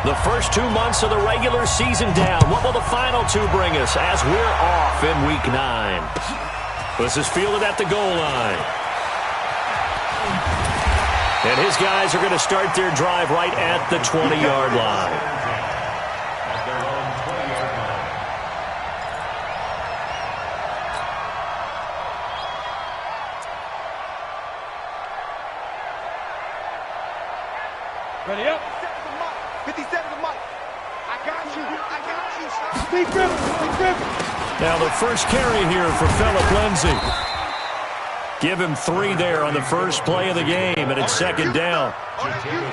The first 2 months of the regular season down. What will the final two bring us as we're off in Week 9? This is fielded at the goal line. And his guys are going to start their drive right at the 20-yard line. Ready up. 57 to Mike. I got you. Speak Griffin. Now the first carry here for Phillip Lindsay. Give him 3 there on the first play of the game, and it's second down.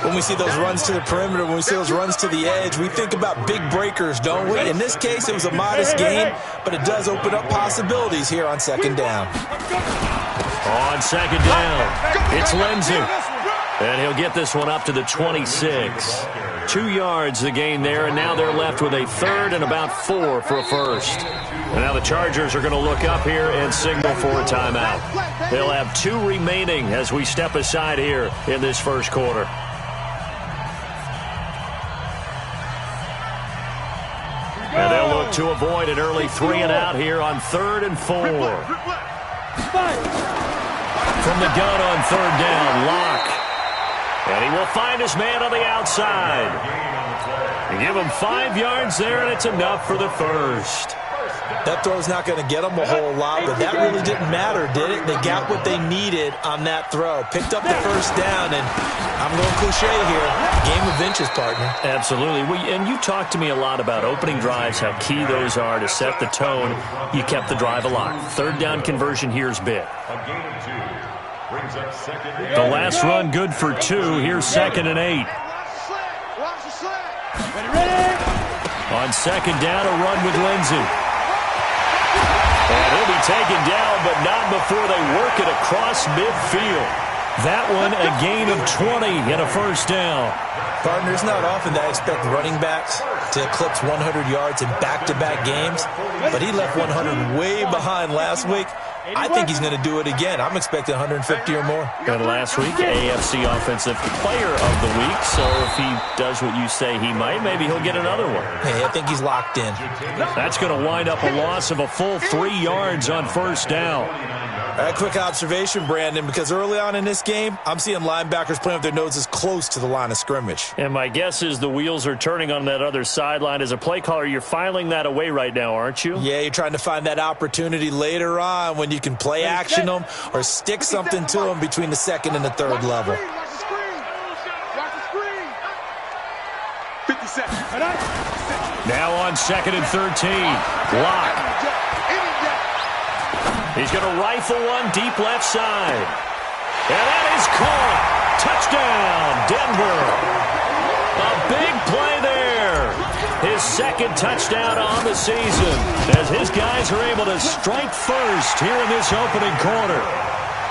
When we see those runs to the perimeter, when we see those runs to the edge, we think about big breakers, don't we? In this case, it was a modest gain, but it does open up possibilities here on second down. On second down, it's Lindsay. And he'll get this one up to the 26. 2 yards the gain there, and now they're left with a third and about 4 for a first. And now the Chargers are going to look up here and signal for a timeout. They'll have 2 remaining as we step aside here in this first quarter. And they'll look to avoid an early 3 and out here on 3rd and 4. From the gun on 3rd down, Locke. And he will find his man on the outside. And give him 5 yards there, and it's enough for the first. That throw's not going to get them a whole lot, but that really didn't matter, did it? They got what they needed on that throw. Picked up the first down, and I'm going cliche here. Game of inches, partner. Absolutely. And you talked to me a lot about opening drives, how key those are to set the tone. You kept the drive alive. 3rd down conversion here is big. The last run good for 2. Here's 2nd and 8. On 2nd down, a run with Lindsay. And he'll be taken down, but not before they work it across midfield. That one a gain of 20 and a first down. Partner, it's not often that I expect running backs to eclipse 100 yards in back-to-back games, but he left 100 way behind last week. I think he's going to do it again. I'm expecting 150 or more. And last week, AFC Offensive Player of the Week. So if he does what you say he might, maybe he'll get another one. Hey, I think he's locked in. That's going to wind up a loss of a full 3 yards on first down. A quick observation, Brandon, because early on in this game, I'm seeing linebackers playing with their noses close to the line of scrimmage. And my guess is the wheels are turning on that other sideline. As a play caller, you're filing that away right now, aren't you? Yeah, you're trying to find that opportunity later on when you can play action them or stick something to them between the 2nd and the 3rd level. Now on 2nd and 13. Locke. He's going to rifle one deep left side. And that is caught. Touchdown, Denver. A big play there. His 2nd touchdown on the season as his guys are able to strike first here in this opening quarter.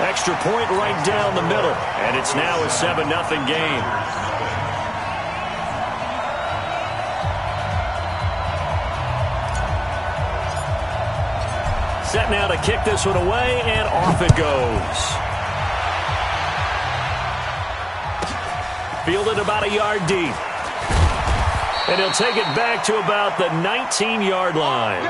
Extra point right down the middle, and it's now a 7-0 game. Set now to kick this one away, and off it goes. Fielded about a yard deep. And he'll take it back to about the 19-yard line.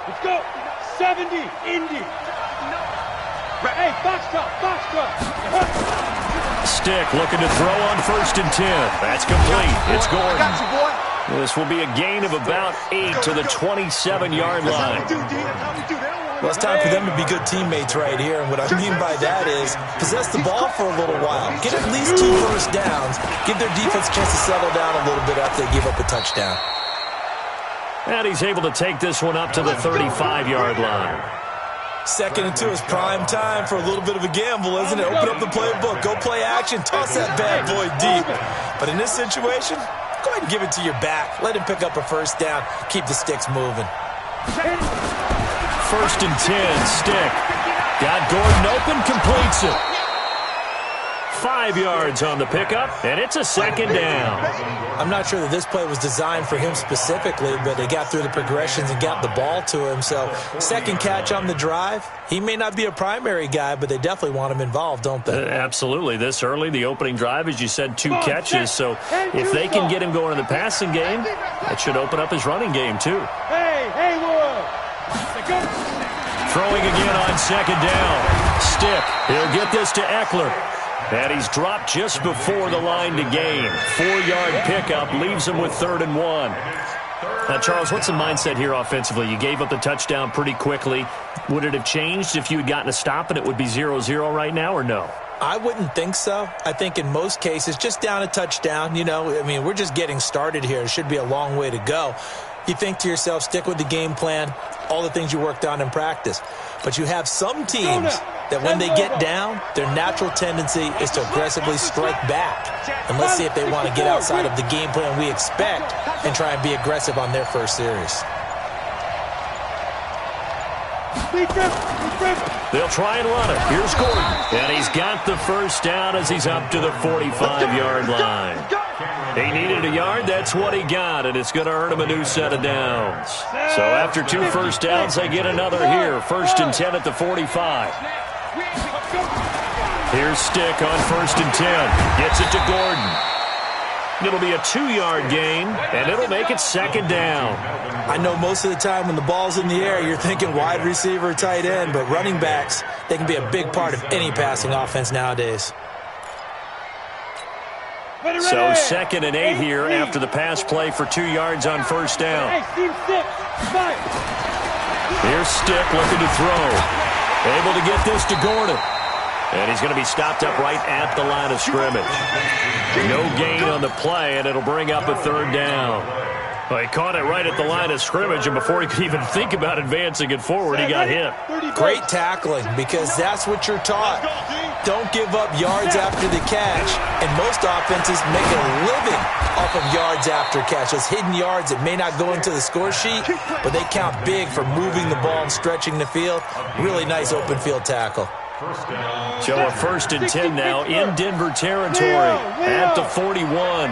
Let's go. 70, Indy. Hey, box top. Stick looking to throw on 1st and 10. That's complete. It's Gordon. I got you, boy. This will be a gain of about 8 to the 27-yard line. Well, it's time for them to be good teammates right here. And what I mean by that is possess the ball for a little while. Get at least 2 first downs. Give their defense a chance to settle down a little bit after they give up a touchdown. And he's able to take this one up to the 35-yard line. 2nd and 2 is prime time for a little bit of a gamble, isn't it? Open up the playbook. Go play action. Toss that bad boy deep. But in this situation, go ahead and give it to your back. Let him pick up a first down. Keep the sticks moving. 1st and 10, Stick. Got Gordon open, completes it. 5 yards on the pickup, and it's a second down. I'm not sure that this play was designed for him specifically, but they got through the progressions and got the ball to him. So second catch on the drive. He may not be a primary guy, but they definitely want him involved, don't they? Absolutely. This early, the opening drive, as you said, 2 catches. So if they can get him going in the passing game, that should open up his running game too. Hey, Haywood! Throwing again on second down. Stick. He'll get this to Eckler. And he's dropped just before the line to gain. 4-yard pickup leaves him with 3rd and 1. Now, Charles, what's the mindset here offensively? You gave up the touchdown pretty quickly. Would it have changed if you had gotten a stop and it would be 0-0 right now, or no? I wouldn't think so. I think in most cases, just down a touchdown, you know, I mean, we're just getting started here. It should be a long way to go. You think to yourself, stick with the game plan, all the things you worked on in practice. But you have some teams that when they get down, their natural tendency is to aggressively strike back. And let's see if they want to get outside of the game plan we expect and try and be aggressive on their first series. They'll try and run it. Here's Gordon. And he's got the first down as he's up to the 45-yard line. He needed a yard. That's what he got, and it's going to earn him a new set of downs. So after 2 first downs, they get another here. 1st and 10 at the 45. Here's Stick on 1st and 10. Gets it to Gordon. It'll be a 2-yard gain, and it'll make it 2nd down. I know most of the time when the ball's in the air, you're thinking wide receiver, tight end, but running backs, they can be a big part of any passing offense nowadays. So 2nd and 8 here after the pass play for 2 yards on 1st down. Here's Stick looking to throw. Able to get this to Gordon. And he's going to be stopped up right at the line of scrimmage. No gain on the play, and it'll bring up a 3rd down. Well, he caught it right at the line of scrimmage, and before he could even think about advancing it forward, he got hit. Great tackling, because that's what you're taught. Don't give up yards after the catch. And most offenses make a living off of yards after catch. Those hidden yards that may not go into the score sheet, but they count big for moving the ball and stretching the field. Really nice open field tackle. So a 1st and 10 now in Denver territory at the 41.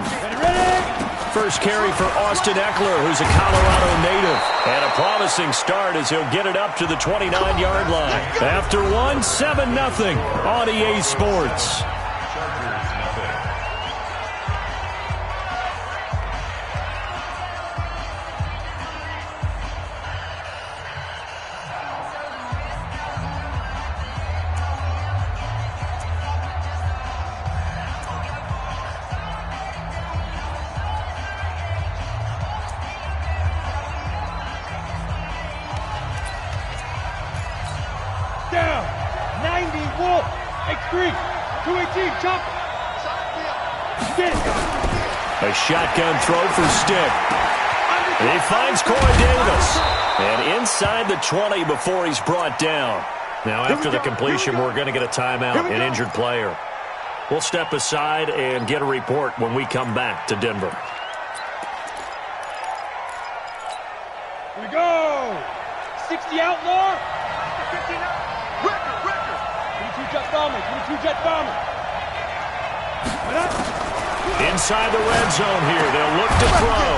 First carry for Austin Eckler, who's a Colorado native. And a promising start as he'll get it up to the 29-yard line. After 7-0 on EA Sports. Down. 90 Wolf. X3. 218. Chop. Get it. A shotgun throw for Stick. He finds Corey Davis. And inside the 20 before he's brought down. Now after the completion, we're going to get a timeout, an injured player. We'll step aside and get a report when we come back to Denver. Here we go. 60 outlaw. 22 jet bomber. 22 jet bomber. Inside the red zone here. They'll look to throw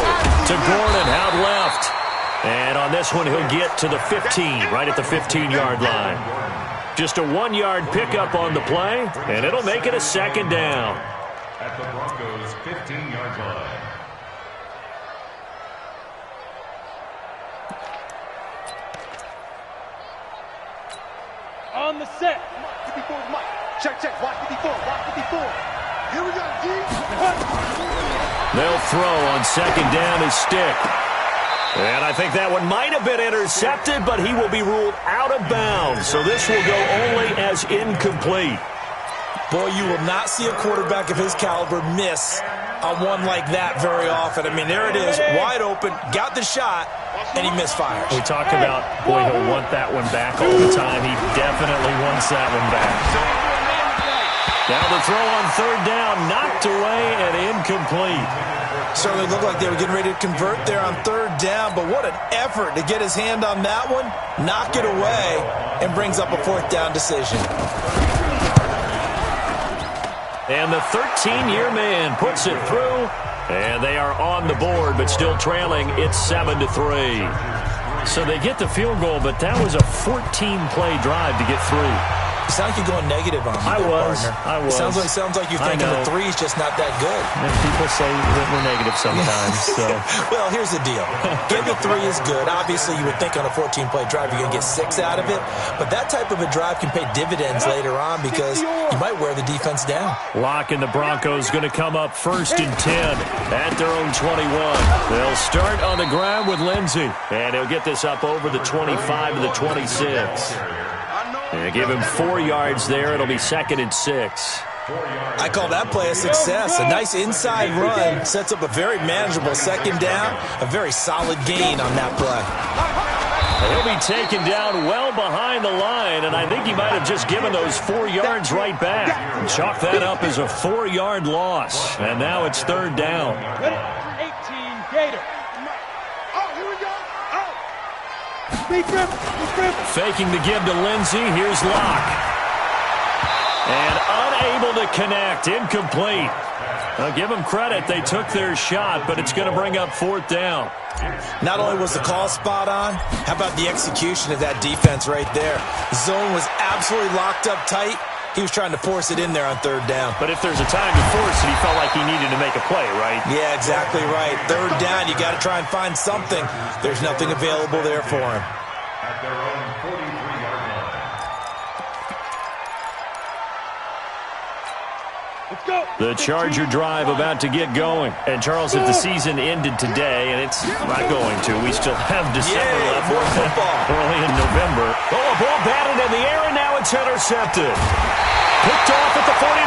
to Gordon out left. And on this one, he'll get to the 15, right at the 15-yard line. Just a 1-yard pickup on the play, and it'll make it a 2nd down. At the Broncos' 15-yard line. On the set. 54 is Mike. Check. Watch 54. Watch 54. Here we go, G. They'll throw on 2nd down as Stick. And I think that one might have been intercepted, but he will be ruled out of bounds. So this will go only as incomplete. Boy, you will not see a quarterback of his caliber miss on one like that very often. I mean, there it is, wide open, got the shot, and he misfires. We talk about, boy, he'll want that one back all the time. He definitely wants that one back. Now the throw on 3rd down, knocked away and incomplete. Certainly looked like they were getting ready to convert there on 3rd down, but what an effort to get his hand on that one, knock it away, and brings up a 4th down decision. And the 13-year man puts it through. And they are on the board, but still trailing. It's 7-3. So they get the field goal, but that was a 14-play drive to get 3. You sound like you're going negative on me. I was. It sounds like you're thinking the three's just not that good. And people say that we're negative sometimes. So. Well, here's the deal. Getting the 3 is good. Obviously, you would think on a 14-play drive you're going to get 6 out of it. But that type of a drive can pay dividends later on because you might wear the defense down. Lock and the Broncos going to come up 1st and 10 at their own 21. They'll start on the ground with Lindsey. And he'll get this up over the 25 to the 26. And give him 4 yards there. It'll be 2nd and 6. I call that play a success. A nice inside run sets up a very manageable 2nd down. A very solid gain on that play. He'll be taken down well behind the line, and I think he might have just given those 4 yards right back. And chalk that up as a 4-yard loss. And now it's 3rd down. 18 Gator. Faking the give to Lindsey. Here's Locke. And unable to connect. Incomplete. I'll give them credit. They took their shot, but it's going to bring up 4th down. Not only was the call spot on, how about the execution of that defense right there? Zone was absolutely locked up tight. He was trying to force it in there on 3rd down. But if there's a time to force it, he felt like he needed to make a play, right? Yeah, exactly right. 3rd down, you got to try and find something. There's nothing available there for him. At their own 43-yard line. Let's go. The Charger drive about to get going. And, Charles, if the season ended today, and it's not going to, we still have December left. More football. Early in November. Oh, a ball batted in the air, and now it's intercepted. Picked off at the 49.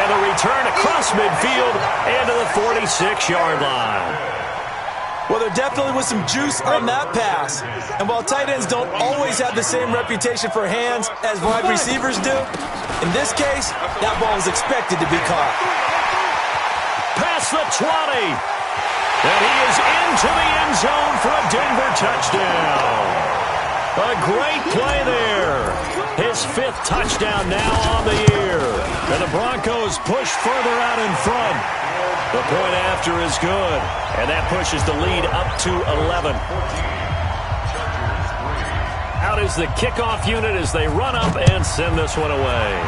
And a return across midfield and to the 46-yard line. Well, there definitely was some juice on that pass. And while tight ends don't always have the same reputation for hands as wide receivers do, in this case, that ball was expected to be caught. Past the 20. And he is into the end zone for a Denver touchdown. A great play there. His 5th touchdown now on the year. And the Broncos push further out in front. The point after is good. And that pushes the lead up to 11. Out is the kickoff unit as they run up and send this one away.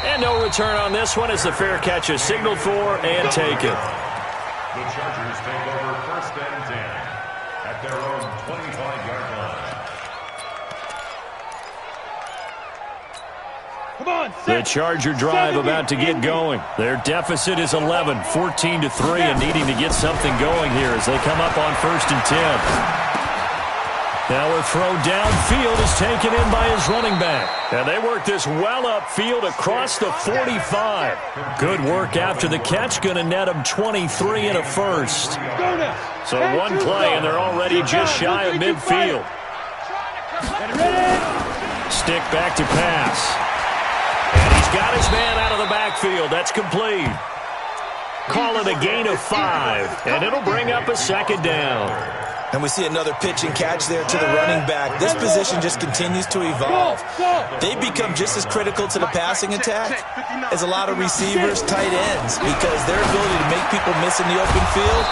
And no return on this one as the fair catch is signaled for and taken. The Chargers take over 1st and 10 at their own 25-yard line. Come on, The Charger drive about to get going. Their deficit is 11, 14-3, and needing to get something going here as they come up on 1st and 10. Now a throw downfield is taken in by his running back. And they work this well upfield across the 45. Good work after the catch. Going to net him 23 and a 1st. So one play, and they're already just shy of midfield. Stick back to pass. And he's got his man out of the backfield. That's complete. Call it a gain of 5, and it'll bring up a 2nd down. And we see another pitch and catch there to the running back. This position just continues to evolve. They become just as critical to the passing attack as a lot of receivers, tight ends, because their ability to make people miss in the open field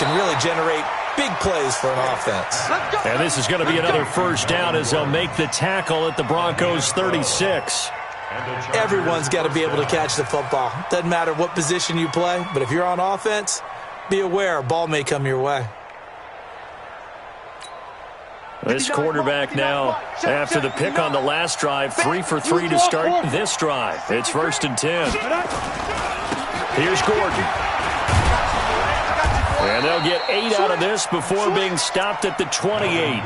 can really generate big plays for an offense. And this is going to be another 1st down as they'll make the tackle at the Broncos' 36. Everyone's got to be able to catch the football. Doesn't matter what position you play, but if you're on offense, be aware a ball may come your way. This quarterback now, after the pick on the last drive, 3 for 3 to start this drive. It's 1st and 10. Here's Gordon. And they'll get 8 out of this before being stopped at the 28.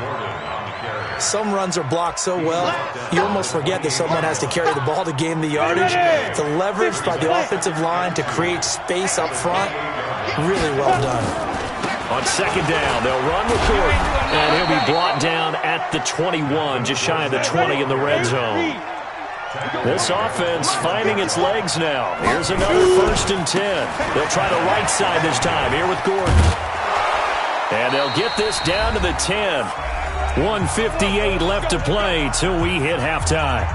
Some runs are blocked so well, you almost forget that someone has to carry the ball to gain the yardage. The leverage by the offensive line to create space up front, really well done. On 2nd down, they'll run with Gordon. And he'll be brought down at the 21, just shy of the 20 in the red zone. This offense finding its legs now. Here's another 1st and 10. They'll try the right side this time here with Gordon. And they'll get this down to the 10. 1:58 left to play till we hit halftime.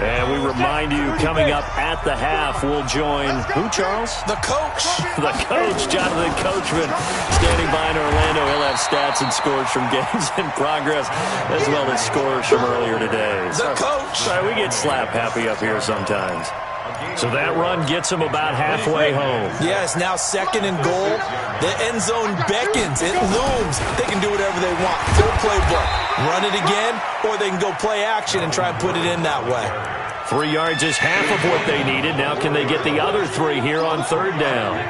And we remind you, coming up at the half, we'll join who, Charles? The coach. The coach, Jonathan Coachman, standing by in Orlando. He'll have stats and scores from games in progress, as well as scores from earlier today. The coach. Sorry, we get slap happy up here sometimes. So that run gets them about halfway home. Yeah, it's now 2nd and goal. The end zone beckons. It looms. They can do whatever they want. Full playbook. Run it again, or they can go play action and try and put it in that way. 3 yards is half of what they needed. Now can they get the other 3 here on 3rd down?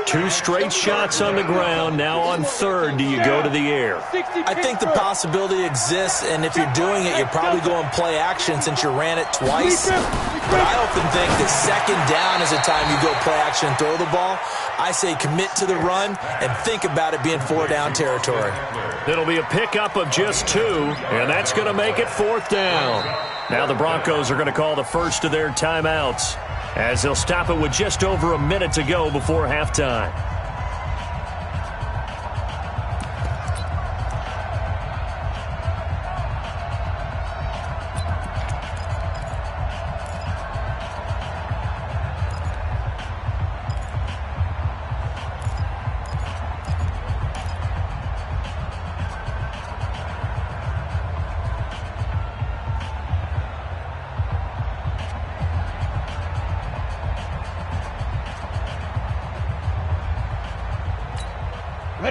2 straight shots on the ground. Now on 3rd, do you go to the air? I think the possibility exists, and if you're doing it, you're probably going play action since you ran it twice. But I often think that 2nd down is the time you go play action and throw the ball. I say commit to the run and think about it being 4-down territory. It'll be a pickup of just 2, and that's going to make it 4th down. Now the Broncos are going to call the first of their timeouts, as they'll stop it with just over a minute to go before halftime.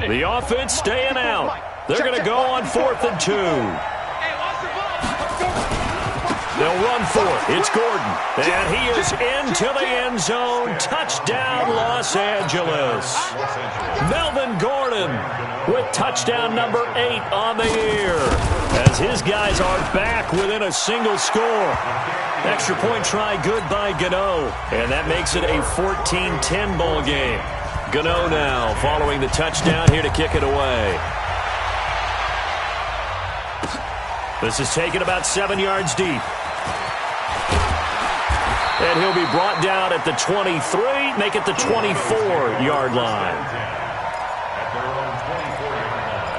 The offense staying out. They're going to go on 4th and 2. They'll run for it. It's Gordon. And he is into the end zone. Touchdown, Los Angeles. Melvin Gordon with touchdown number 8 on the year, as his guys are back within a single score. Extra point try good by Gano. And that makes it a 14-10 ball game. Gano now following the touchdown here to kick it away. This is taken about 7 yards deep. And he'll be brought down at the 23, make it the 24-yard line. At their own 24-yard line.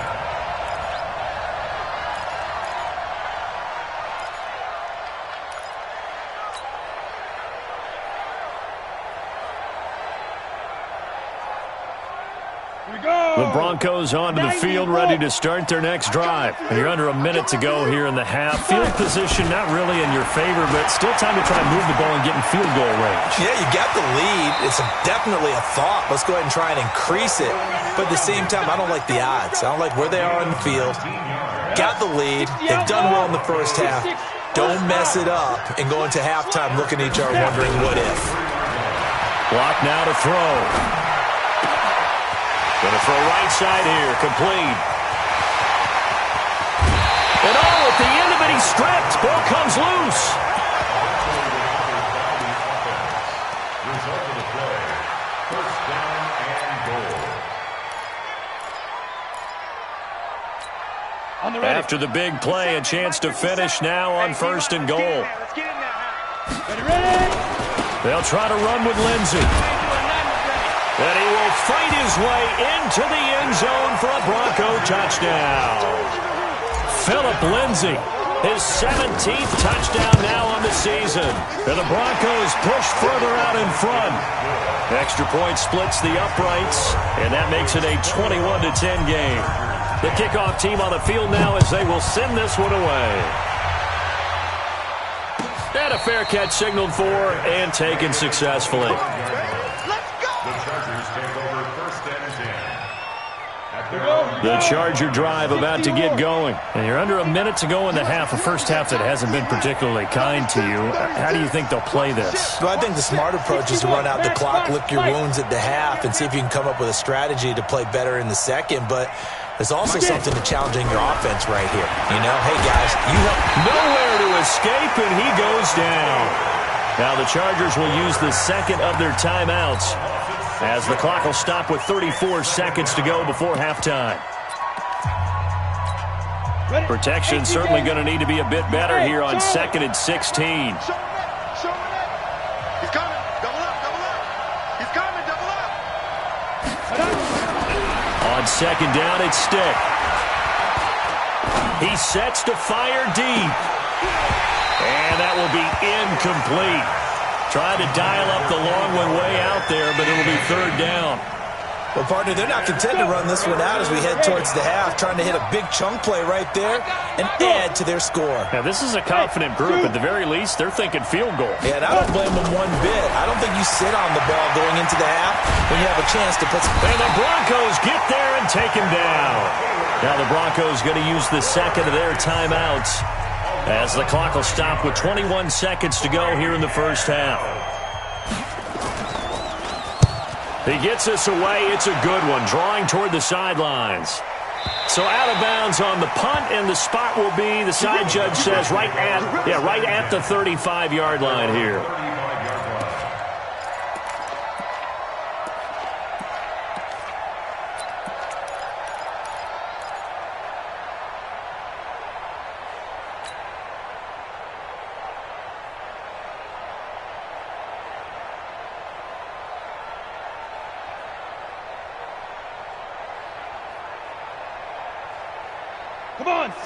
The Broncos onto the field, ready to start their next drive. And you're under a minute to go here in the half. Field position not really in your favor, but still time to try and move the ball and get in field goal range. Yeah, you got the lead. It's definitely a thought. Let's go ahead and try and increase it. But at the same time, I don't like the odds. I don't like where they are on the field. Got the lead. They've done well in the first half. Don't mess it up and go into halftime looking at each other wondering what if. Block now to throw. Going to throw right side here, complete. And at the end of it, he's stripped. Ball comes loose. Result of the play, 1st down and goal. After the big play, a chance to finish now on 1st and goal. They'll try to run with Lindsey. And he will fight his way into the end zone for a Bronco touchdown. Phillip Lindsay, his 17th touchdown now on the season. And the Broncos push further out in front. Extra point splits the uprights, and that makes it a 21-10 game. The kickoff team on the field now as they will send this one away. And a fair catch signaled for and taken successfully. The Charger drive about to get going. And you're under a minute to go in the half, a first half that hasn't been particularly kind to you. How do you think they'll play this? Well, I think the smart approach is to run out the clock, lick your wounds at the half, and see if you can come up with a strategy to play better in the second. But there's also something to challenging your offense right here. You know, hey, guys, you have nowhere to escape, and he goes down. Now the Chargers will use the second of their timeouts, as the clock will stop with 34 seconds to go before halftime. Protection certainly going to need to be a bit better here on 2nd and 16. He's coming. Double up, double up. He's coming, double up. On 2nd down, it's Stick. He sets to fire deep. And that will be incomplete. Tried to dial up the long one way out there, but it'll be third down. Well, partner, they're not content to run this one out as we head towards the half, trying to hit a big chunk play right there and add to their score. Now, this is a confident group. At the very least, they're thinking field goal. Yeah, and I don't blame them one bit. I don't think you sit on the ball going into the half when you have a chance to put some... And the Broncos get there and take him down. Now the Broncos going to use the second of their timeouts as the clock will stop with 21 seconds to go here in the first half. He gets us away. It's a good one, drawing toward the sidelines. So out of bounds on the punt, and the spot will be, the side judge says, right at the 35-yard line here.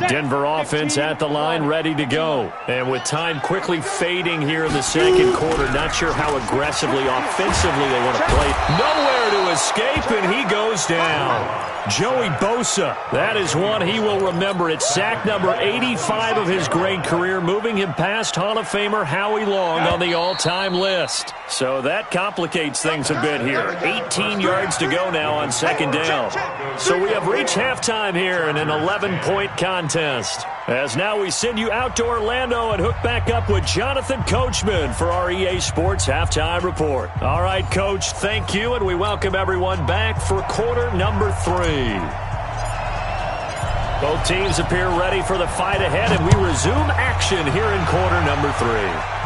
Denver offense at the line, ready to go. And with time quickly fading here in the second quarter, not sure how aggressively, offensively they want to play. Nowhere to escape, and he goes down. Joey Bosa, that is one he will remember. It's sack number 85 of his great career, moving him past Hall of Famer Howie Long on the all-time list. So that complicates things a bit here. 18 yards to go now on second down. So we have reached halftime here in an 11-point contest. As now we send you out to Orlando and hook back up with Jonathan Coachman for our EA Sports Halftime Report. All right, Coach, thank you, and we welcome everyone back for quarter number 3. Both teams appear ready for the fight ahead, and we resume action here in quarter number 3.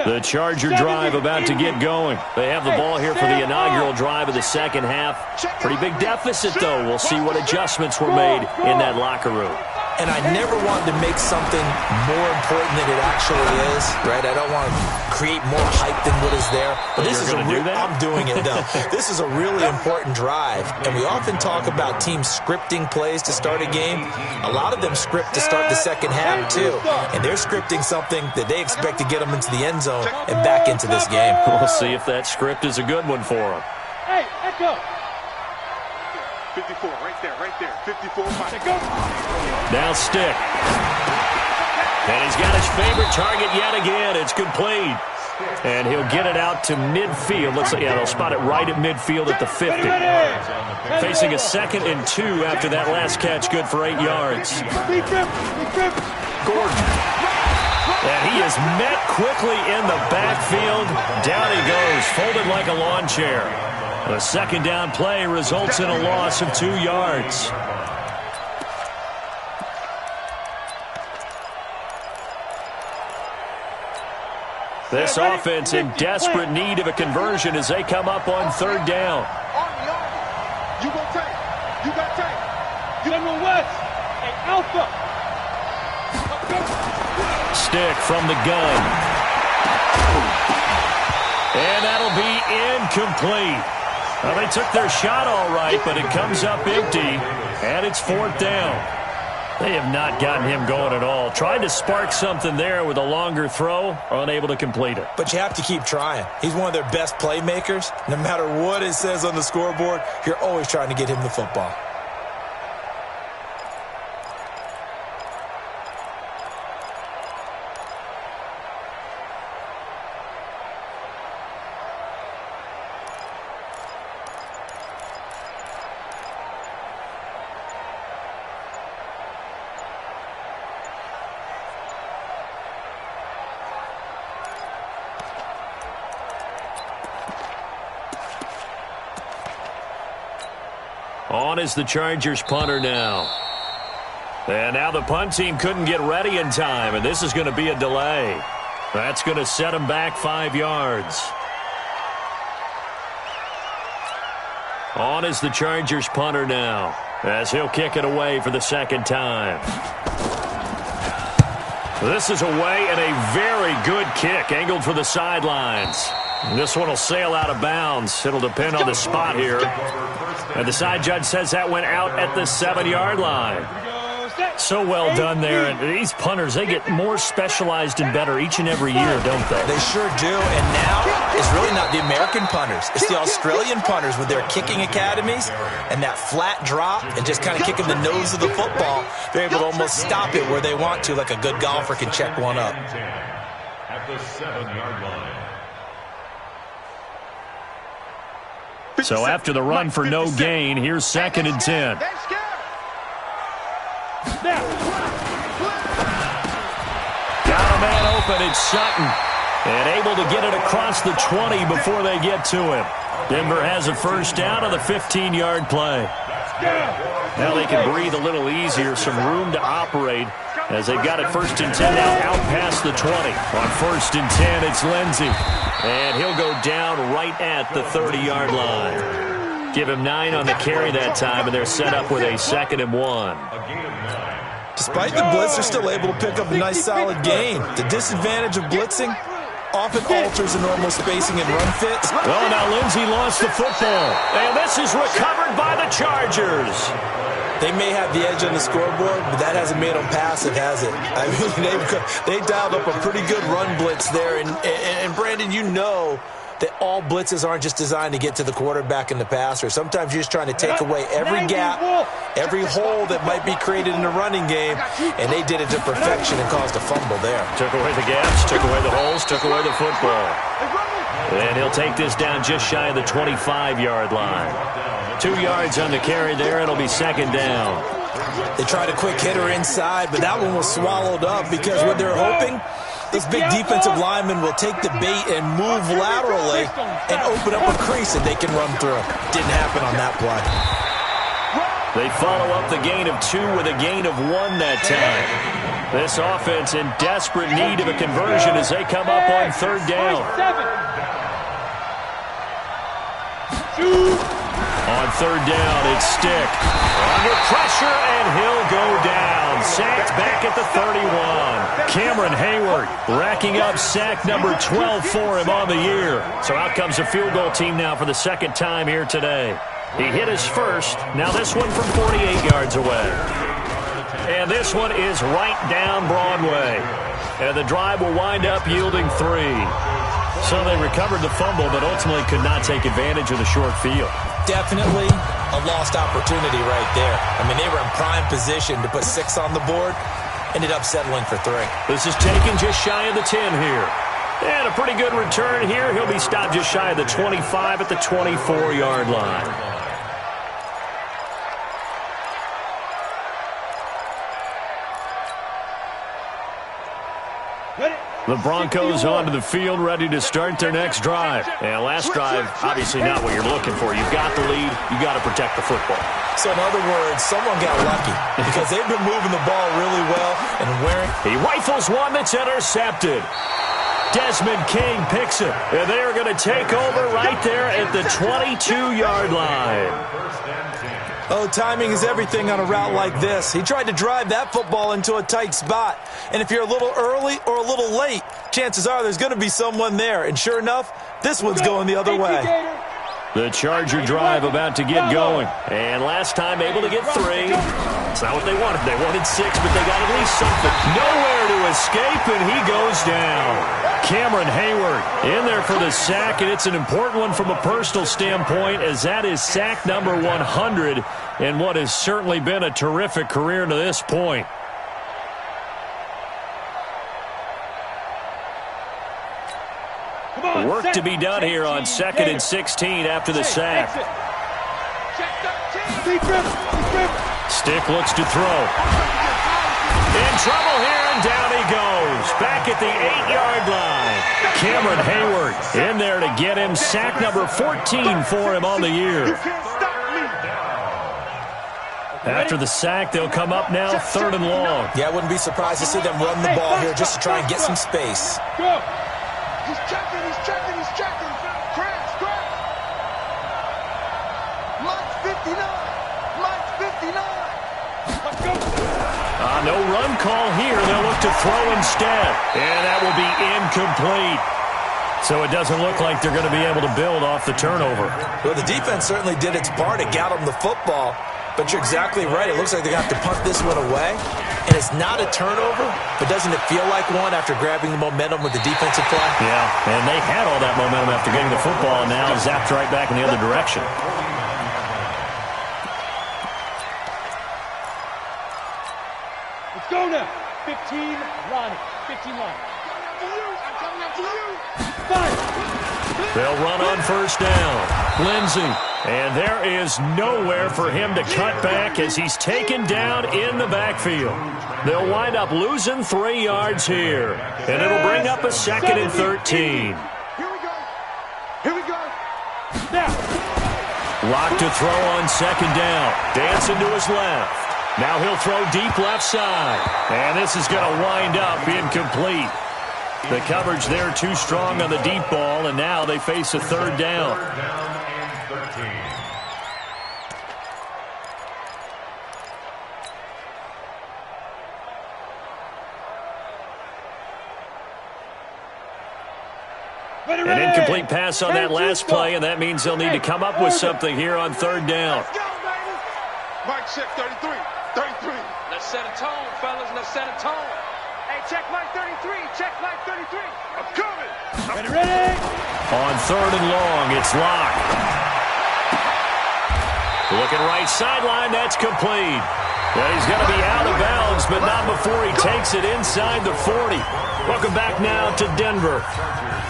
The Charger drive about to get going. They have the ball here for the inaugural drive of the second half. Pretty big deficit, though. We'll see what adjustments were made in that locker room. And I never wanted to make something more important than it actually is, right? I don't want to create more hype than what is there. But this is I'm doing it, though. This is a really important drive. And we often talk about teams scripting plays to start a game. A lot of them script to start the second half, too. And they're scripting something that they expect to get them into the end zone and back into this game. We'll see if that script is a good one for them. Hey, Echo. 54, right there, 54. Go. Now stick. And he's got his favorite target yet again. It's complete. And he'll get it out to midfield. Looks like, they'll spot it right at midfield at the 50. Facing a 2nd and 2 after that last catch, good for 8 yards. Gordon. And he is met quickly in the backfield. Down he goes, folded like a lawn chair. The second down play results in a loss of 2 yards. This offense in desperate need of a conversion as they come up on third down. You go tank. You got tank. You number West. Hey, Alpha. Stick from the gun. And that'll be incomplete. Well, they took their shot all right, but it comes up empty, and it's fourth down. They have not gotten him going at all. Tried to spark something there with a longer throw, unable to complete it. But you have to keep trying. He's one of their best playmakers. No matter what it says on the scoreboard, you're always trying to get him the football. On is the Chargers punter now. And now the punt team couldn't get ready in time, and this is going to be a delay. That's going to set them back 5 yards. On is the Chargers punter now, as he'll kick it away for the second time. This is away and a very good kick angled for the sidelines. This one will sail out of bounds. It'll depend on the spot here. And the side judge says that went out at the 7-yard line. So well done there. And these punters, they get more specialized and better each and every year, don't they? They sure do. And now it's really not the American punters. It's the Australian punters with their kicking academies and that flat drop and just kind of kicking the nose of the football. They're able to almost stop it where they want to, like a good golfer can check one up. At the 7-yard line. So after the run for no gain, here's 2nd and 10. Got a man open. It's Sutton. And able to get it across the 20 before they get to him. Denver has a first down on the 15-yard play. Now they can breathe a little easier, some room to operate as they've got it 1st and 10 now out past the 20. On 1st and 10, it's Lindsey. And he'll go down right at the 30-yard line. Give him 9 on the carry that time, and they're set up with a 2nd and 1. Despite the blitz, they're still able to pick up a nice solid gain. The disadvantage of blitzing often alters the normal spacing and run fits. Well, now Lindsey lost the football, and this is recovered by the Chargers. They may have the edge on the scoreboard, but that hasn't made them passive, has it? I mean, they dialed up a pretty good run blitz there. And Brandon, you know that all blitzes aren't just designed to get to the quarterback and the passer. Sometimes you're just trying to take away every gap, every hole that might be created in the running game, and they did it to perfection and caused a fumble there. Took away the gaps, took away the holes, took away the football. And he'll take this down just shy of the 25-yard line. 2 yards on the carry there. It'll be 2nd down. They tried a quick hitter inside, but that one was swallowed up because what they're hoping, this big defensive lineman will take the bait and move laterally and open up a crease that they can run through. Didn't happen on that play. They follow up the gain of 2 with a gain of 1 that time. This offense in desperate need of a conversion as they come up on 3rd down. On 3rd down, it's Stick. Under pressure, and he'll go down. Sacked back at the 31. Cameron Hayward racking up sack number 12 for him on the year. So out comes the field goal team now for the 2nd time here today. He hit his first. Now this one from 48 yards away. And this one is right down Broadway. And the drive will wind up yielding 3. So they recovered the fumble, but ultimately could not take advantage of the short field. Definitely a lost opportunity right there. I mean, they were in prime position to put 6 on the board. Ended up settling for 3. This is taken just shy of the 10 here. And a pretty good return here. He'll be stopped just shy of the 25 at the 24-yard line. The Broncos onto the field, ready to start their next drive. And last drive, obviously not what you're looking for. You've got the lead. You've got to protect the football. So in other words, someone got lucky because they've been moving the ball really well and wearing. He rifles one that's intercepted. Desmond King picks it. And they are going to take over right there at the 22-yard line. Oh, timing is everything on a route like this. He tried to drive that football into a tight spot. And if you're a little early or a little late, chances are there's going to be someone there. And sure enough, this one's going the other way. The Charger drive about to get going. And last time able to get 3. It's not what they wanted. They wanted 6, but they got at least something. Nowhere to escape, and he goes down. Cameron Hayward in there for the sack, and it's an important one from a personal standpoint as that is sack number 100 in what has certainly been a terrific career to this point. Work to be done here on 2nd and 16 after the sack. Stick looks to throw. In trouble here, and down he goes. Back at the 8-yard line. Cameron Hayward in there to get him. Sack number 14 for him on the year. After the sack, they'll come up now 3rd and long. Yeah, I wouldn't be surprised to see them run the ball here just to try and get some space. He's checking, he's checking, he's checking. Crash. Mike's 59. Let's go. No run call here. They'll look to throw instead. And that will be incomplete. So it doesn't look like they're going to be able to build off the turnover. Well, the defense certainly did its part to get them the football. But you're exactly right. It looks like they have to punt this one away. And it's not a turnover, but doesn't it feel like one after grabbing the momentum with the defensive play? Yeah, and they had all that momentum after getting the football, and now zapped right back in the other direction. Let's go now. 15, Ronnie. 15 line. They'll run on first down. Lindsey. And there is nowhere for him to cut back as he's taken down in the backfield. They'll wind up losing 3 yards here. And it'll bring up a 2nd and 13. Here we go. Here we go. Now. Lock to throw on 2nd down. Dancing to his left. Now he'll throw deep left side. And this is going to wind up incomplete. The coverage there too strong on the deep ball, and now they face a 3rd down. 3rd down and 13. An incomplete pass on that last play, and that means they'll need to come up with something here on 3rd down. Let's go, baby. Mike, check 33. 33. Let's set a tone, fellas. Let's set a tone. Hey, check Mike 33. Check Mike 33. I'm coming. Ready? On 3rd and long, it's Locke. Looking right sideline, that's complete. Well, he's going to be out of bounds, but not before he takes it inside the 40. Welcome back now to Denver.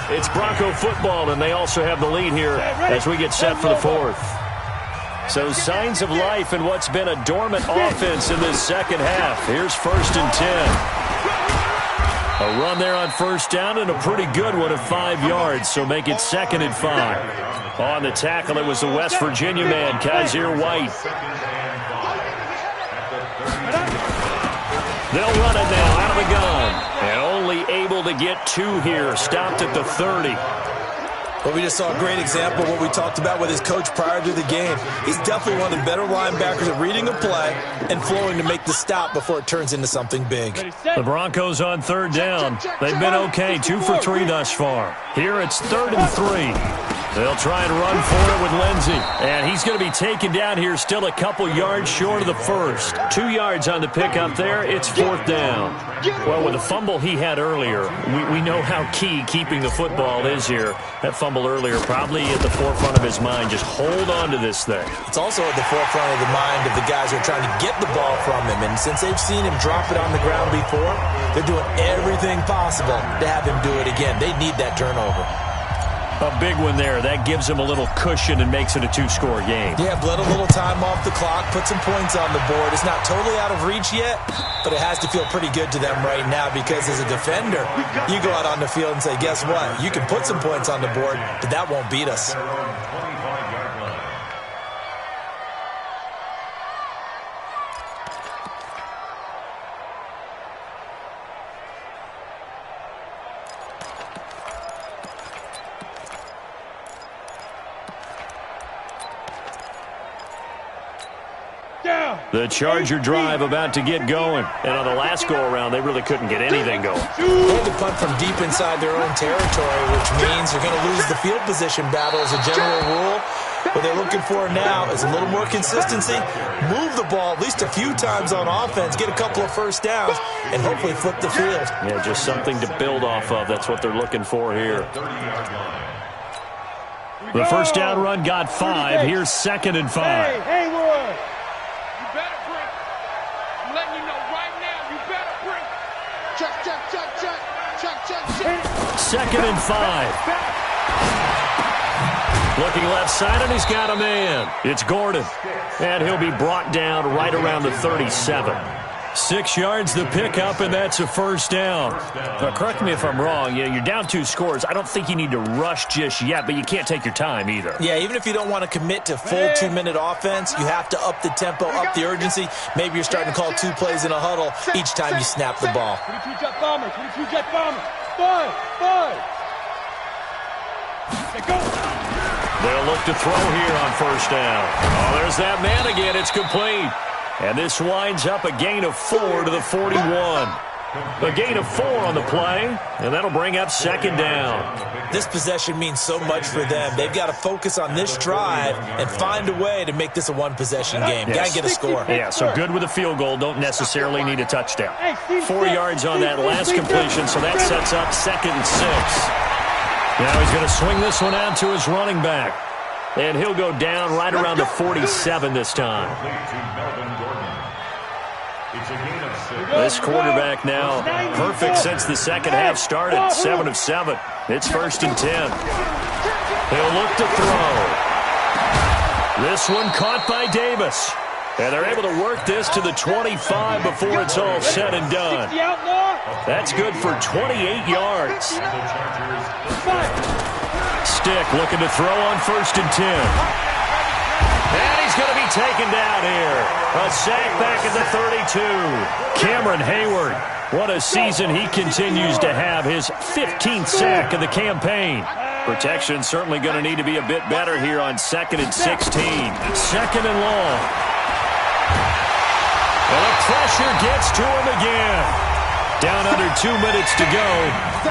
It's Bronco football, and they also have the lead here as we get set for the 4th. So signs of life in what's been a dormant offense in this second half. Here's 1st and 10. A run there on 1st down and a pretty good one of 5 yards, so make it 2nd and 5. On the tackle, it was the West Virginia man, Kaiser White. They'll run it now out of the gun. And only able to get 2 here, stopped at the 30. Well, we just saw a great example of what we talked about with his coach prior to the game. He's definitely one of the better linebackers at reading a play and flowing to make the stop before it turns into something big. The Broncos on 3rd down. They've been okay, 2 for 3 thus far. Here it's 3rd and 3. They'll try and run for it with Lindsey. And he's going to be taken down here still a couple yards short of the 1st. 2 yards on the pickup there. It's 4th down. Well, with the fumble he had earlier, we know how key keeping the football is here. That fumble earlier probably at the forefront of his mind. Just hold on to this thing. It's also at the forefront of the mind of the guys who are trying to get the ball from him. And since they've seen him drop it on the ground before, they're doing everything possible to have him do it again. They need that turnover. A big one there. That gives him a little cushion and makes it a 2-score game. Yeah, let a little time off the clock, put some points on the board. It's not totally out of reach yet, but it has to feel pretty good to them right now because as a defender, you go out on the field and say, guess what? You can put some points on the board, but that won't beat us. The Charger drive about to get going. And on the last go-around, they really couldn't get anything going. They had to punt from deep inside their own territory, which means they're going to lose the field position battle as a general rule. What they're looking for now is a little more consistency, move the ball at least a few times on offense, get a couple of 1st downs, and hopefully flip the field. Yeah, just something to build off of. That's what they're looking for here. The 1st down run got 5. Here's 2nd and 5. Hey, Haywood. You better break. I'm letting you know right now, you better break. Check, check, check, check. Check, check, check. 2nd and 5. Looking left side, and he's got a man. It's Gordon. And he'll be brought down right around the 37. 6 yards the pickup, and that's a 1st down. Now, correct me if I'm wrong. You're down 2 scores. I don't think you need to rush just yet, but you can't take your time either. Yeah, even if you don't want to commit to full 2-minute offense, you have to up the tempo, up the urgency. Maybe you're starting to call 2 plays in a huddle each time you snap the ball. 22 jet bombers. 22 jet bombers. 5. Let's go. They'll look to throw here on 1st down. Oh, there's that man again. It's complete. And this winds up a gain of 4 to the 41. A gain of 4 on the play, and that'll bring up second down. This possession means so much for them. They've got to focus on this drive and find a way to make this a one-possession game. Yes. Got to get a score. Yeah, so good with a field goal. Don't necessarily need a touchdown. 4 yards on that last completion, so that sets up 2nd and 6. Now he's going to swing this one out to his running back. And he'll go down right around the 47 this time. This quarterback now perfect since the second half started. 7 of 7. It's 1st and 10. He'll look to throw. This one caught by Davis. And they're able to work this to the 25 before it's all said and done. That's good for 28 yards. Stick looking to throw on 1st and 10. And he's going to be taken down here. A sack back at the 32. Cameron Hayward, what a season he continues to have. His 15th sack of the campaign. Protection certainly going to need to be a bit better here on 2nd and 16. 2nd and long. And the pressure gets to him again. Down under 2 minutes to go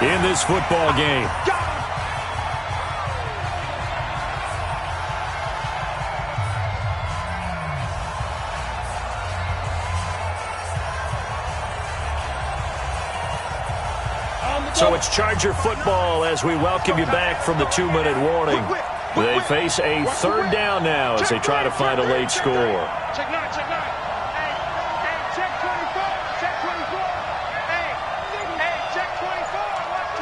in this football game. So it's Charger football as we welcome you back from the 2-minute warning. They face a 3rd down now as they try to find a late score. Check 9, check 9. Hey, check 24, check 24. Hey, check 24, watch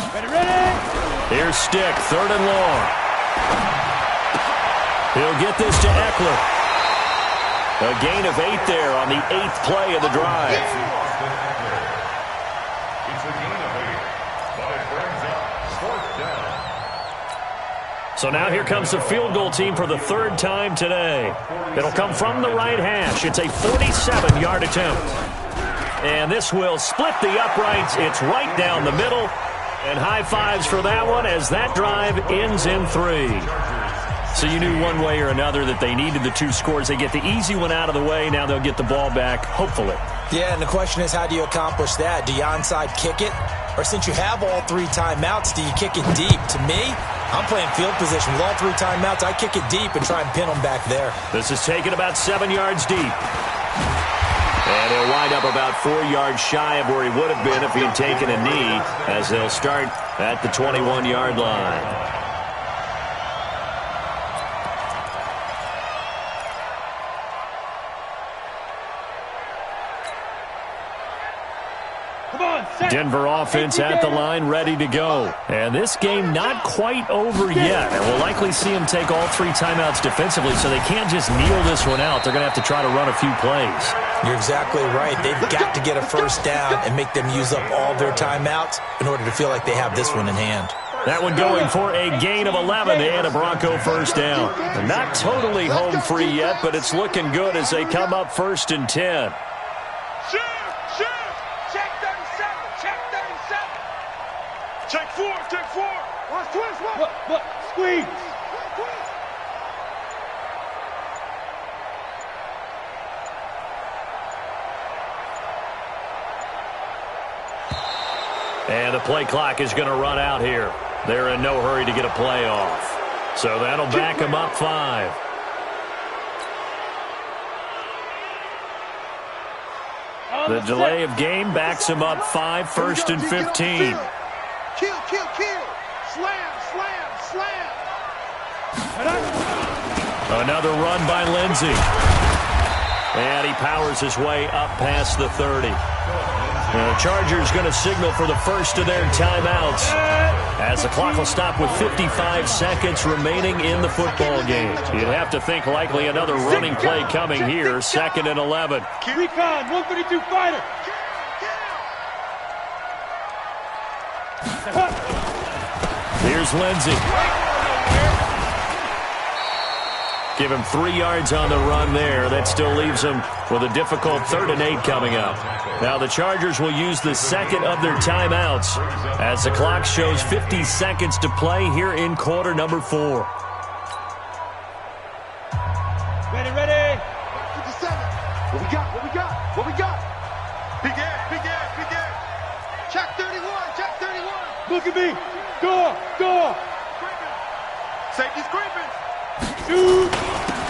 24. Ready? Here's Stick, 3rd and long. He'll get this to Eckler. A gain of 8 there on the 8th play of the drive. So now here comes the field goal team for the 3rd time today. It'll come from the right hash. It's a 47-yard attempt. And this will split the uprights. It's right down the middle. And high fives for that one as that drive ends in 3. So you knew one way or another that they needed the 2 scores. They get the easy one out of the way. Now they'll get the ball back, hopefully. Yeah, and the question is, how do you accomplish that? Do you onside kick it? Or since you have all 3 timeouts, do you kick it deep? To me, I'm playing field position. With all 3 timeouts, I kick it deep and try and pin them back there. This is taken about 7 yards deep. And he'll wind up about 4 yards shy of where he would have been if he had taken a knee, as they'll start at the 21-yard line. Denver offense at the line, ready to go. And this game not quite over yet. And we'll likely see them take all 3 timeouts defensively, so they can't just kneel this one out. They're going to have to try to run a few plays. You're exactly right. They've got to get a 1st down and make them use up all their timeouts in order to feel like they have this one in hand. That one going for a gain of 11 and a Bronco 1st down. They're not totally home free yet, but it's looking good as they come up 1st and 10. Check 4, check 4. Watch twist, what? Squeeze. And the play clock is going to run out here. They're in no hurry to get a play off. So that'll back them up 5. The delay of game backs them up 5, 1st and 15. Kill. Slam. Another run by Lindsey. And he powers his way up past the 30. And the Chargers going to signal for the first of their timeouts as the clock will stop with 55 seconds remaining in the football game. You'd have to think likely another running play coming here, 2nd and 11. Recon, 132 fighter. Here's Lindsey. Give him 3 yards on the run there. That still leaves him with a difficult 3rd and 8 coming up. Now the Chargers will use the 2nd of their timeouts as the clock shows 50 seconds to play here in quarter number 4. Ready. Look at me. Go. Safety's creeping. Shoot.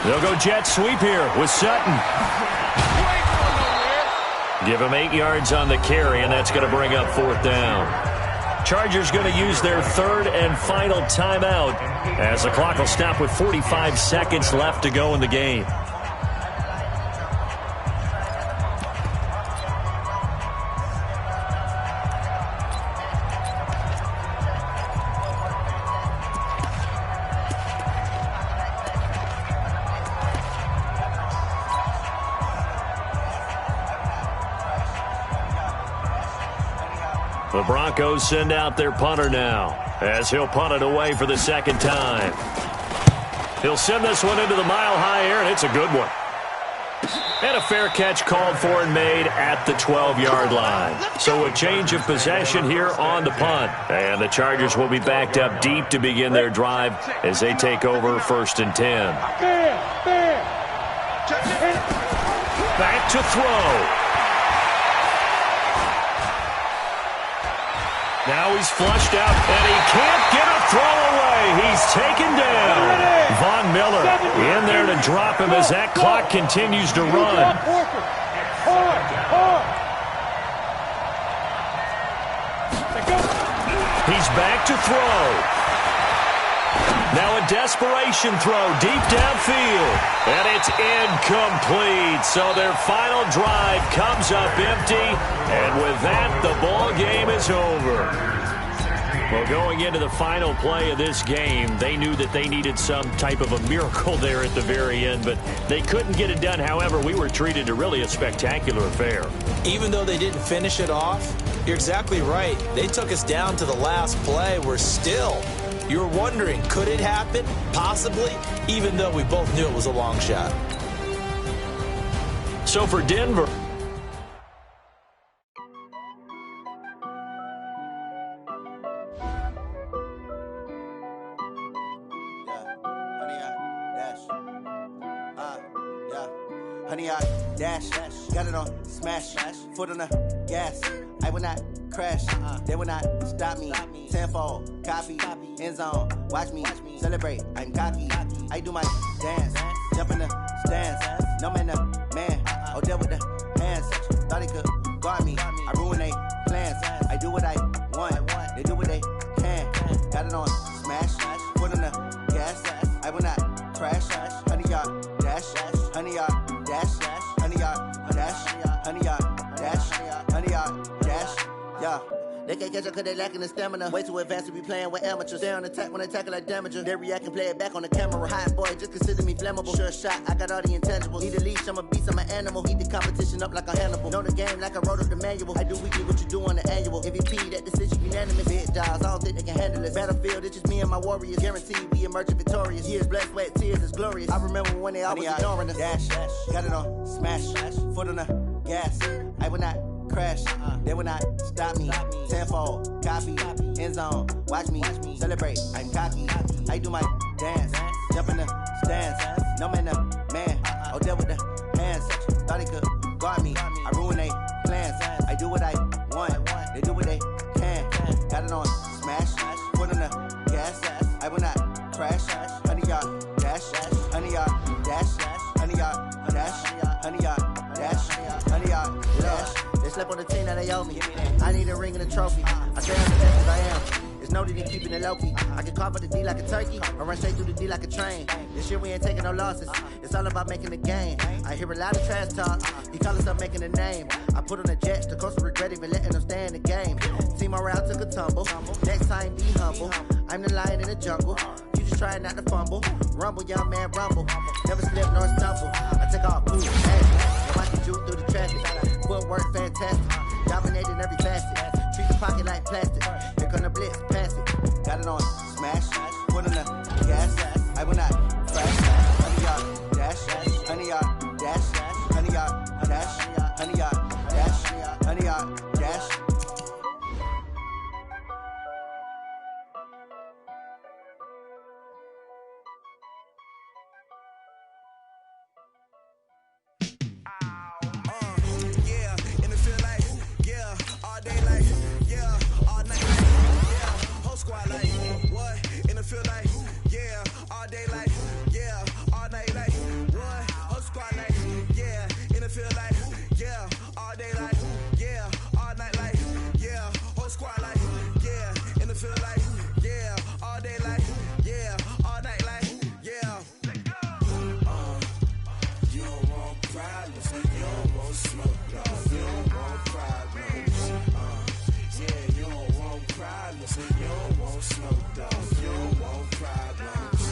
They'll go jet sweep here with Sutton. Give him 8 yards on the carry, and that's going to bring up 4th down. Chargers going to use their 3rd and final timeout as the clock will stop with 45 seconds left to go in the game. The Broncos send out their punter now as he'll punt it away for the 2nd time. He'll send this one into the mile-high air, and it's a good one. And a fair catch called for and made at the 12-yard line. So a change of possession here on the punt. And the Chargers will be backed up deep to begin their drive as they take over 1st and 10. Back to throw. Now he's flushed out, and he can't get a throw away. He's taken down. Von Miller in there to drop him as that clock continues to run. He's back to throw. Now a desperation throw deep downfield. And it's incomplete. So their final drive comes up empty. And with that, the ball game is over. Well, going into the final play of this game, they knew that they needed some type of a miracle there at the very end, but they couldn't get it done. However, we were treated to really a spectacular affair. Even though they didn't finish it off, you're exactly right. They took us down to the last play. We're still, you're wondering, could it happen? Possibly, even though we both knew it was a long shot. So for Denver, Honey, I dash, got it on smash, foot on the gas. I will not crash, they will not stop me. Tenfold, copy, end zone, watch me celebrate. I'm cocky, I do my dance, jump in the stands. No man, oh, deal with the hands. Thought he could guard me, I ruin they plans. I do what I want, they do what they can. Got it on smash, foot on the gas. I will not crash, honey, y'all dash, honey, y'all. Dash, honey, y'all, dash, honey, y'all, dash, honey, y'all, dash, yeah. They can't catch up cause they lacking the stamina. Way too advanced to be playing with amateurs. Stay on attack when they tackle like damager. They react and play it back on the camera. Hot boy, just consider me flammable. Sure shot, I got all the intangibles. Need a leash, I'm a beast, I'm an animal. Heat the competition up like a Hannibal. Know the game like I wrote up the manual. I do weekly what you do on the annual. MVP, that decision unanimous. Big jobs, I don't think they can handle it. Battlefield, it's just me and my warriors. Guaranteed we emerging victorious. Years, blood, sweat, tears, it's glorious. I remember when they always ignoring us. Dash, got it on smash, foot on the gas. I will not crash, they will not stop me. Tenfold, copy, end zone, watch me celebrate. I'm cocky, I do my dance, jump in the stands. No man, oh, deal with the hands. Thought he could guard me, I ruin they plans. I do what I want, they do what they can. Got it on smash, foot on the gas. I will not crash, honey, y'all dash, honey, y'all dash, honey, y'all dash, honey, y'all dash, honey, y'all dash. They slept on the team that they owe me. I need a ring and a trophy. I say I'm the best as I am. It's no need in keeping it low-key. I can carve up the D like a turkey or run straight through the D like a train. This year we ain't taking no losses. It's all about making the game. I hear a lot of trash talk. He call himself making a name. I put on the Jets. The coach will regret even letting them stay in the game. Team morale took a tumble. Next time be humble. I'm the lion in the jungle. You just trying not to fumble. Rumble, young man, rumble. Never slip nor stumble. I take all food, magic. Now I can juke through the traffic. Footwork fantastic. Dominating every facet. Treat the pocket like plastic. Here come the blitz, pass it. Got it on smash. Foot on the gas. I will not crash. Honey, y'all dash. Honey, y'all dash. Honey, y'all dash. Honey, y'all dash. Honey, y'all dash. feel like, yeah, all day like, yeah, all night like, what? Whole squad like, yeah, in the field like, yeah, all day like, yeah, all night like, yeah, whole squad like, yeah, in the field like, yeah, all day like, yeah, all night like, yeah. You don't want problems, you don't want smoke, dog. You don't want problems, yeah, you don't want problems, you don't want smoke, dog. You don't want problems,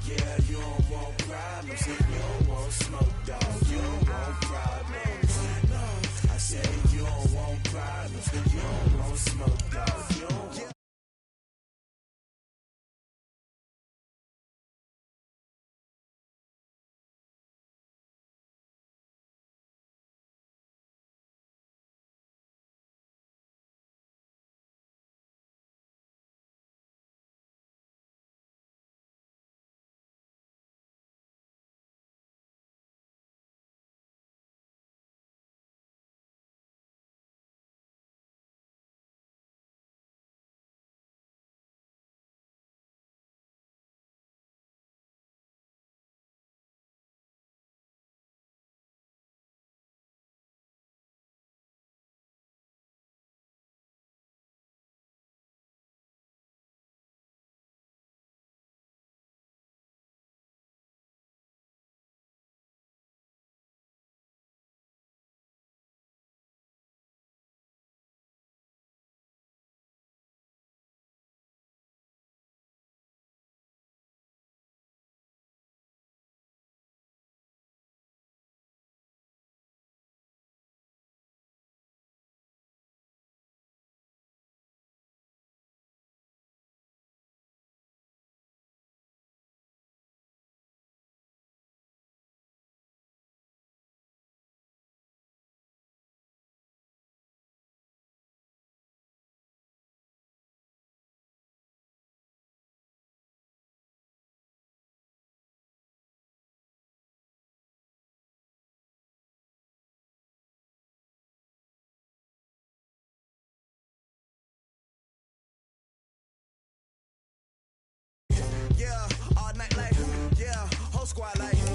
yeah, you don't want problems, you don't want smoke, dog. You don't want problems, no, I said you don't want problems, you don't want smoke, dog. You don't want yeah, all night like, yeah, whole squad like,